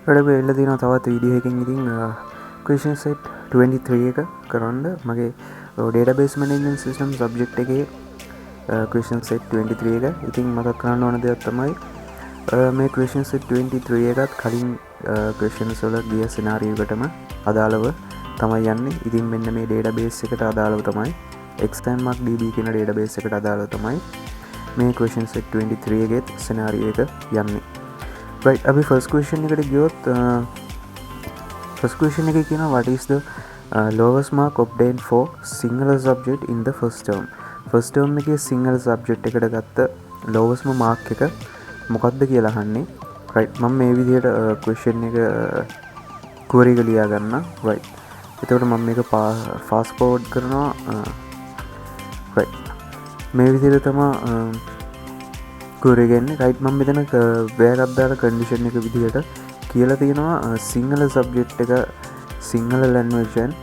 වැඩ වෙල්ල තියෙනවා තවත් වීඩියෝ එකකින්. ඉතින් question set 23 එක කරන්න මගේ database management system subject එකේ question set 23 එක. ඉතින් මතක් කරන්න ඕන දෙයක් තමයි මේ question set 23 එකත් කලින් questions වල ගිය scenario එකටම අදාළව තමයි යන්නේ. ඉතින් මෙන්න මේ database එකට අදාළව තමයි exam mark db කියන database එකට අදාළව තමයි මේ question set 23 එකේ scenario එක යන්නේ. right, අපි first question එකට ගියොත් first question එකේ කියනවා what is the lowest mark obtained for single subject in the first term. first term එකේ single subject එකට ගත්ත lowest mark එක මොකක්ද කියලා අහන්නේ. right, මම මේ විදිහට question එක query එක ලියා ගන්න. right, එතකොට මම මේක fast forward කරනවා. right, මේ විදිහට තමයි query ගන්නේ. right, මම මෙතන වැයක් දාලා condition එක විදිහට කියලා තියෙනවා single subject එක single language and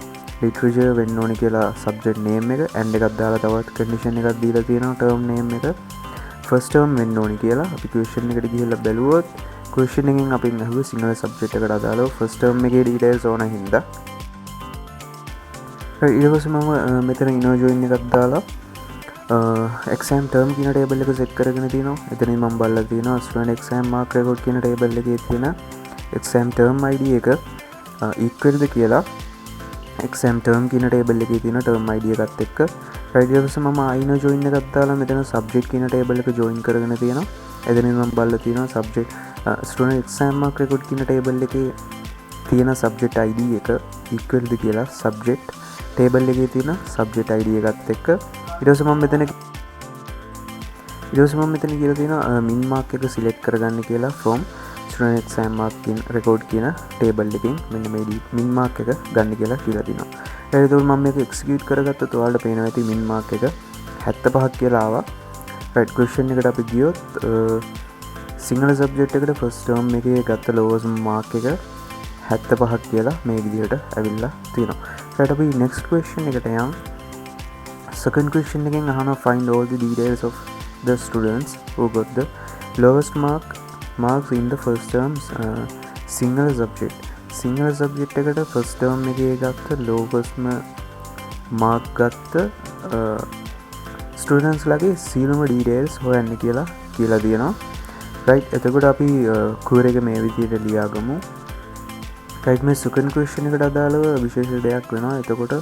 literature වෙන්න ඕනේ කියලා subject name එක and එකක් දාලා තවත් condition එකක් දීලා තියෙනවා term name එක first term වෙන්න ඕනේ කියලා. අපි question එකට ගිහිල්ලා බැලුවොත් question එකෙන් අපින් අහුවේ single subject එකට අදාළව first term එකේ details ඕන හින්දා. ඊට පස්සේ මම මෙතන inner join එකක් දාලා exam term කියන table එක set කරගෙන තිනවා. එතනින් මම බලලා තිනවා student exam mark record කියන table එකේ තියෙන exam term id එක equal ද කියලා exam term කියන table එකේ තියෙන term id එකත් එක්ක. right, ඊට පස්සේ මම inner join එකක් දාලා මෙතන subject කියන table එක join කරගෙන තිනවා. එතනින් මම බලලා තිනවා subject student exam mark record කියන table එකේ තියෙන subject id එක equal ද කියලා subject table එකේ තියෙන subject id එකත් එක්ක. ඊට පස්සේ මම මෙතන කියලා තියෙනවා min mark එක select කරගන්න කියලා from student exam mark record කියන table එකෙන් මෙන්න මේ min mark එක ගන්න කියලා තියෙනවා. එතකොට මම මේක execute කරගත්තොත් ඔයාලට පේනවා ඇති min mark එක 75ක් කියලා ආවා. right, question එකට අපි ගියොත් single subject එකට first term එකේ ගත්ත lowest mark එක 75ක් කියලා මේ විදිහට ඇවිල්ලා තියෙනවා. right, අපි next question එකට යමු. second question එකෙන් අහනවා find all the details of the students who got the lowest marks in the first term single subject එකට first term එකේ ගත්ත lowest mark ගත්ත students ලගේ සියලුම details හොයන්න කියලා තියෙනවා. right, එතකොට අපි query එක මේ විදිහට ලියාගමු. right, මේ second question එකට අදාළව විශේෂ දෙයක් වෙනවා. එතකොට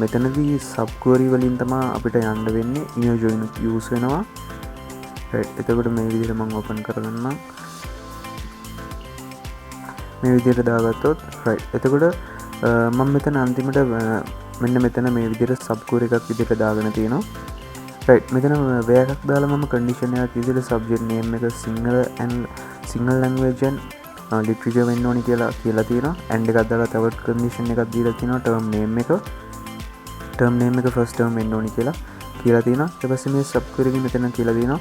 මෙතනදී sub query වලින් තමයි අපිට යන්න වෙන්නේ. inner join use වෙනවා. right, එතකොට මේ විදිහට මම open කරගන්නම්. මේ විදිහට දාගත්තොත් right, එතකොට මම මෙතන අන්තිමට මෙන්න මෙතන මේ විදිහට sub query එකක් විදිහට දාගෙන තියෙනවා. right, මෙතන වැයක් දාලා මම condition එකක් විදිහට subject name එක single language and literature වෙන්න ඕනි කියලා තියෙනවා. and එකක් දාලා තවත් condition එකක් දීලා තියෙනවා term name එක first term වෙන්න ඕනි කියලා තියෙනවා. ඊට පස්සේ මේ sub query එකේ මෙතන කියලා තියෙනවා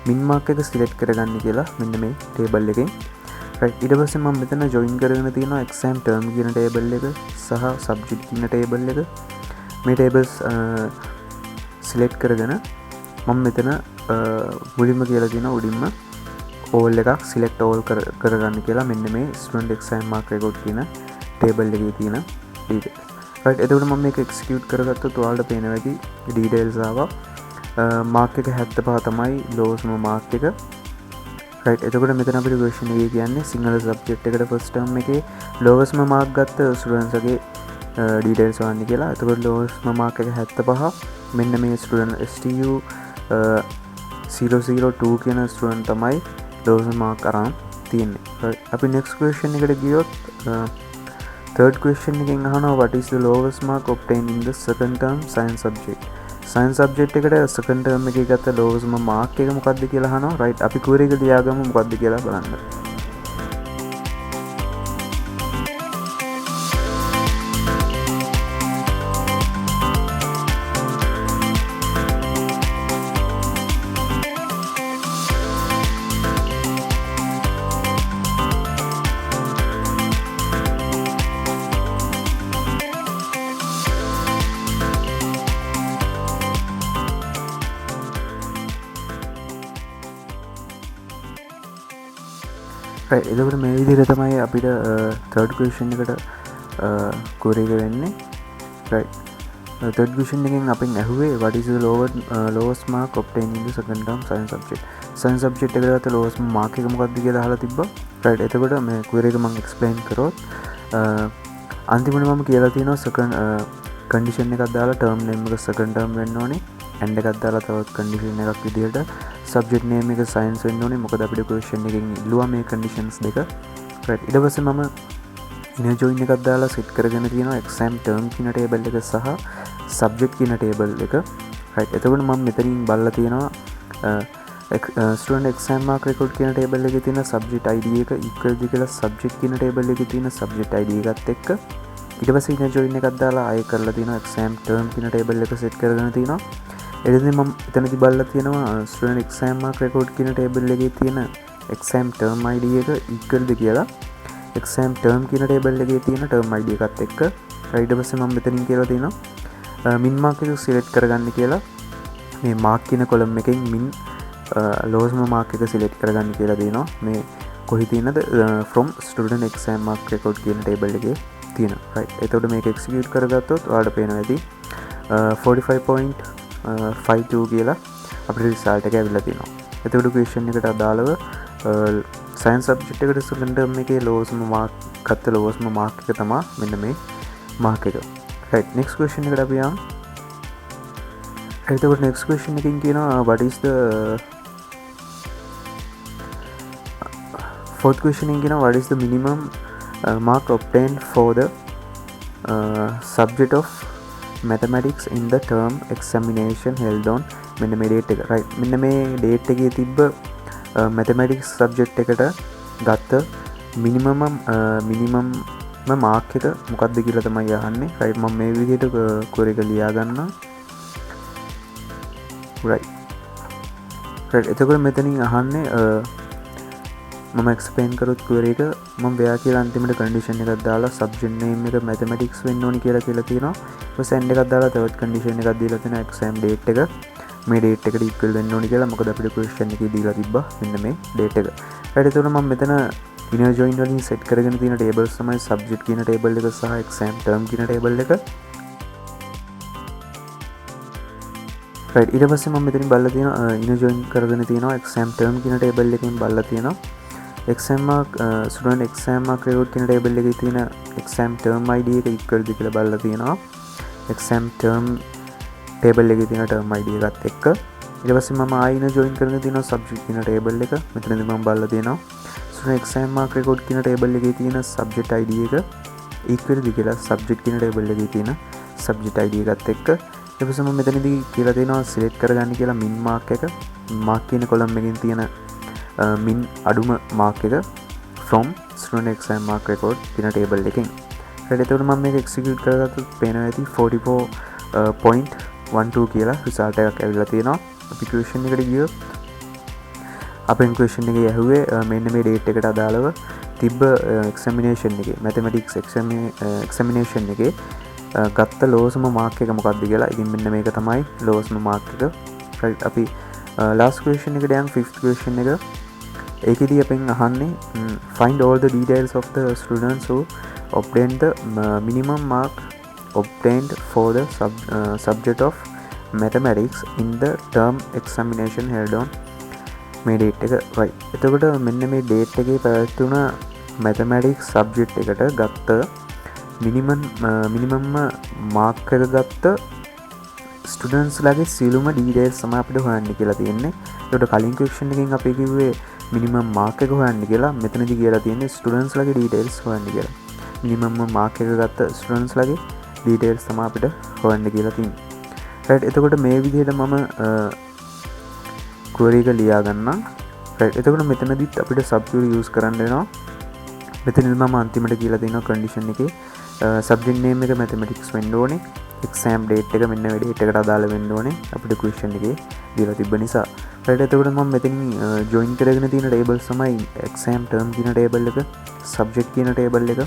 min mark එක select කරගන්න කියලා මෙන්න මේ table එකෙන්. right, ඊට පස්සේ මම මෙතන join කරගෙන තියෙනවා exam term කියන table එක සහ subject කියන table එක. මේ tables select කරගෙන මම මෙතන මුලින්ම කියලා තියෙනවා උඩින්ම all එකක් select all කරගන්න කියලා මෙන්න මේ student exam mark record කියන table එකේ තියෙන details. right, එතකොට මම මේක execute කරගත්තොත් ඔයාලට පේනවා ඇති details ආවා. mark එක 75 තමයි lowest mark එක. right, එතකොට මෙතන අපිට question එකේ කියන්නේ single subject එකට first term එකේ lowest mark ගත්ත students ගේ details හොයන්න කියලා. එතකොට lowest mark එක 75. මෙන්න මේ student STU 002 කියන student තමයි lowest mark අරන් තියෙන්නේ. right, අපි next question එකට ගියොත් third question එකෙන් අහනවා what is the lowest mark obtained in the second term science subject එකට second term එකේ ගත්ත lowest mark එක මොකක්ද කියලා අහනවා. right, අපි query එක ලියාගමු මොකක්ද කියලා බලන්න. right එතකොට මේ විදිහට තමයි අපිට third question එකට query එක වෙන්නේ. right third question එකෙන් අපෙන් ඇහුවේ what is the lowest mark obtained in the second term science subject එකට ගත්ත lowest mark එක මොකක්ද කියලා අහලා තිබ්බා. right එතකොට මේ query එක මම explain කරොත් අන්තිමට මම කියලා තියෙනවා second condition එකක් දාලා term name එක second term වෙන්න ඕනේ and එකක් දාලා තවත් condition එකක් විදිහට subject name එක science වෙන්න ඕනේ. මොකද අපිට question එකෙන් ඉල්ලුවා මේ conditions දෙක. right ඊට පස්සේ මම inner join එකක් දාලා set කරගෙන තියෙනවා exam term කියන table එක සහ subject කියන table එක. right එතකොට මම මෙතනින් බලලා තියෙනවා student exam mark record කියන table එකේ තියෙන subject id එක equal ද කියලා subject කියන table එකේ තියෙන subject id එකත් එක්ක ඊට පස්සේ inner join එකක් දාලා ආයෙ කරලා තියෙනවා exam term කියන table එක set කරගෙන තියෙනවා. එතනදී මම එතනදී බලලා තියෙනවා student exam mark record කියන table එකේ තියෙන exam term id එක equal ද කියලා exam term කියන table එකේ තියෙන term id එකත් එක්ක ඊට පස්සේ මම මෙතනින් කියලා තියෙනවා min mark එක select කරගන්න කියලා මේ mark කියන column එකෙන් min lowest mark එක select කරගන්න කියලා දෙනවා. මේ කොහි තියෙනද from student exam mark record කියන table එකේ තියෙනවා. right එතකොට මේක execute කරගත්තොත් ඔයාලට පේනවා ඇති 45.52 කියලා අපිට result එක ඇවිල්ලා තියෙනවා. එතකොට question එකට අදාළව science subject එකට second term එකේ lowest mark ගත්ත lowest mark එක තමයි මෙන්න මේ mark එක. right next question එකට අපි යමු. එතකොට next question එකකින් කියනවා what is the fourth question එකකින් කියනවා what is the minimum mark obtained for the subject of mathematics in the term examination held on මෙන්න මේ date එක. right මෙන්න මේ date එකේ තිබ්බ mathematics subject එකට ගත්ත minimum mark එක මොකක්ද කියලා තමයි අහන්නේ. right මම මේ විදිහට query එක ලියා ගන්නවා. right එතකොට මෙතනින් අහන්නේ මම explain කරොත් query එක මම බෑ කියලා අන්තිමට condition එකක් දාලා subject name එක mathematics වෙන්න ඕනි කියලා තියෙනවා. ඊට send එකක් දාලා තවත් condition එකක් දීලා තියෙනවා exam date එක මේ date එකට equal වෙන්න ඕනි කියලා. මොකද අපිට question එකේ දීලා තිබ්බා මෙන්න මේ date එක. right එතකොට මම මෙතන inner join වලින් set කරගෙන තියෙන tables තමයි subject කියන table එක සහ exam term කියන table එක. right ඊට පස්සේ මම මෙතනින් බලලා තියෙනවා inner join කරගෙන තියෙනවා exam term කියන table එකෙන් බලලා තියෙනවා exam mark student exam mark record කියන table එකේ තියෙන exam term id එක equal ද කියලා බලලා තියෙනවා exam term table එකේ තියෙන term id එකත් එක්ක. ඊට පස්සේ මම ආයෙ inner join කරගෙන තියෙනවා subject කියන table එක. මෙතනදී මම බලලා තියෙනවා student exam mark record කියන table එකේ තියෙන subject id එක equal ද කියලා subject කියන table එකේ තියෙන subject id එකත් එක්ක. ඊට පස්සේ මම මෙතනදී කියලා තියෙනවා select කරගන්න කියලා min mark එක mark කියන column එකෙන් තියෙන min අඩුම mark එක from student exam mark record කියන table එකෙන්. right එතකොට මම මේක execute කරගත්තොත් පේනවා ඇති 44.12 කියලා result එකක් ඇවිල්ලා තියෙනවා. අපි question එකට ගියොත් අපෙන් question එකේ ඇහුවේ මෙන්න මේ date එකට අදාළව තිබ්බ examination එකේ mathematics examination එකේ ගත්ත lowest mark එක මොකක්ද කියලා. ඉතින් මෙන්න මේක තමයි lowest mark එක. right අපි last question එකට යන් fifth question එක. ඒකෙදී අපෙන් අහන්නේ find all the details of the students who obtained the minimum mark obtained for the subject of mathematics in the term examination held on මේ date එක. right එතකොට මෙන්න මේ date එකේ පැවැත්වුණ mathematics subject එකට ගත්ත minimum mark එක ගත්ත students ලගේ සියලුම details තමයි අපිට හොයන්න කියලා තියෙන්නේ. ඒකට කලින් question එකෙන් අපි කිව්වේ minimum mark එක හොයන්න කියලා. මෙතනදී කියලා තියෙන්නේ students ලගේ details හොයන්න කියලා. minimum mark එක ගත්ත students ලගේ details තමයි අපිට හොයන්න කියලා තියෙන්නේ. right එතකොට මේ විදිහට මම query එක ලියා ගන්නම්. right එතකොට මෙතනදිත් අපිට subquery use කරන්න වෙනවා. මෙතනදී මම අන්තිමට කියලා දෙනවා condition එකේ subject name එක mathematics වෙන්න ඕනේ. exam date එක මෙන්න මේ date එකට අදාළ වෙන්න ඕනේ. අපිට question එකේ දීලා තිබ්බ නිසා. right එතකොට මම මෙතනින් join කරගෙන තියෙන tables තමයි exam term කියන table එක, subject කියන table එක.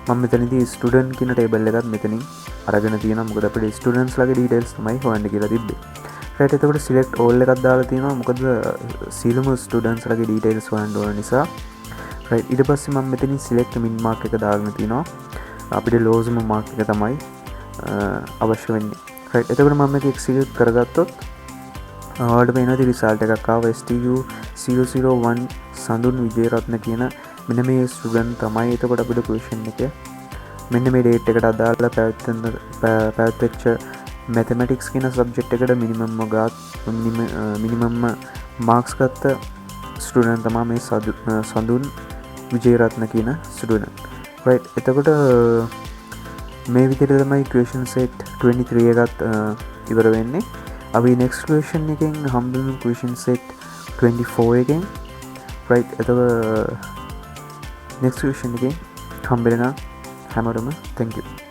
මම මෙතනදී student කියන table එකත් මෙතනින් අරගෙන තියෙනවා. මොකද අපිට students ලගේ details තමයි හොයන්න කියලා තිබ්බේ. රයිට්. එතකොට සිලෙක්ට් ඕල් එකක් දාලා තියෙනවා. මොකද සීලම ස්ටුඩන්ට්ස්ලගේ ඩීටේල්ස් හොයන්න ඕන නිසා. රයිට්. ඊට පස්සේ මම මෙතනින් සිලෙක්ට් මින් මාක් එක දාගෙන තිනවා. අපිට ලෝසම මාක් එක තමයි අවශ්‍ය වෙන්නේ. රයිට්. එතකොට මම මේක එක්සිකියුට් කරගත්තොත් ඔයාලට පේනවා රිසල්ට් එකක් ආවා. STU001 සඳුන් විජේරත්න කියන මෙන්න මේ ස්ටුඩන්ට් තමයි. එතකොට අපිට ක්වෙස්චන් එක මෙන්න මේ ඩේට් එකට අදාළව පැවැත්වෙච්ච මැතමැටික්ස් කියන සබ්ජෙක්ට් එකට මිනිමම් මාක්ස් ගත්ත ස්ටුඩන්ට් තමයි මේ සඳුන් විජේරත්න කියන ස්ටුඩන්ට්. රයිට්. එතකොට මේ විදිහට තමයි ක්වෙස්චන් සෙට් 23 එකත් ඉවර වෙන්නේ. අපි නෙක්ස්ට් ක්වෙස්චන් එකෙන් හම්බෙමු ක්වෙස්චන් සෙට් 24 එකෙන්. රයිට්. එතකොට නෙක්ස්ට් ක්වෙස්චන් එකෙන් හම්බෙන්න හැමෝටම thank you.